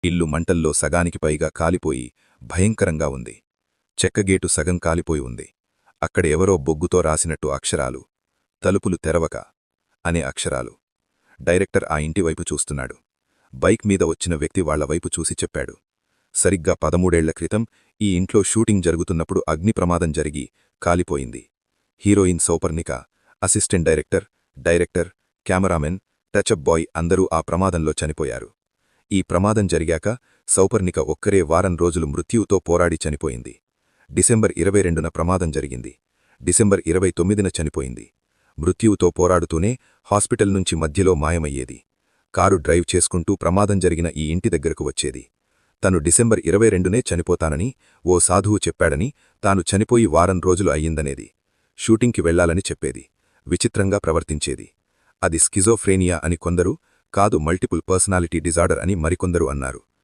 ఇల్లు మంటల్లో సగానికి పైగా కాలిపోయి భయంకరంగా ఉంది. చెక్కగేటు సగం కాలిపోయి ఉంది. అక్కడ ఎవరో బొగ్గుతో రాసినట్టు అక్షరాలు. తలుపులు తెరవక అనే అక్షరాలు. డైరెక్టర్ ఆ ఇంటివైపు చూస్తున్నాడు. బైక్ మీద వచ్చిన వ్యక్తి వాళ్లవైపు చూసి చెప్పాడు, సరిగ్గా 13 ఏళ్ల క్రితం ఈ ఇంట్లో షూటింగ్ జరుగుతున్నప్పుడు అగ్ని ప్రమాదం జరిగి కాలిపోయింది. Heroine Souparnika, assistant director, cameraman, touch up boy అందరూ ఆ ప్రమాదంలో చనిపోయారు. ఈ ప్రమాదం జరిగాక సౌపర్ణిక ఒక్కరే వారం రోజులు మృత్యువుతో పోరాడి చనిపోయింది. డిసెంబర్ 22న ప్రమాదం జరిగింది. డిసెంబర్ 29న చనిపోయింది. మృత్యువుతో పోరాడుతూనే హాస్పిటల్ నుంచి మధ్యలో మాయమయ్యేది. కారు డ్రైవ్ చేసుకుంటూ ప్రమాదం జరిగిన ఈ ఇంటి దగ్గరకు వచ్చేది. తను డిసెంబర్ 22నే చనిపోతానని ఓ సాధువు చెప్పాడని, తాను చనిపోయి వారం రోజులు అయ్యిందనేది. షూటింగ్కి వెళ్లాలని చెప్పేది. విచిత్రంగా ప్రవర్తించేది. అది స్కిజోఫ్రేనియా అని కొందరు, కాదు మల్టిపుల్ పర్సనాలిటీ డిజార్డర్ అని మరికొందరు అన్నారు.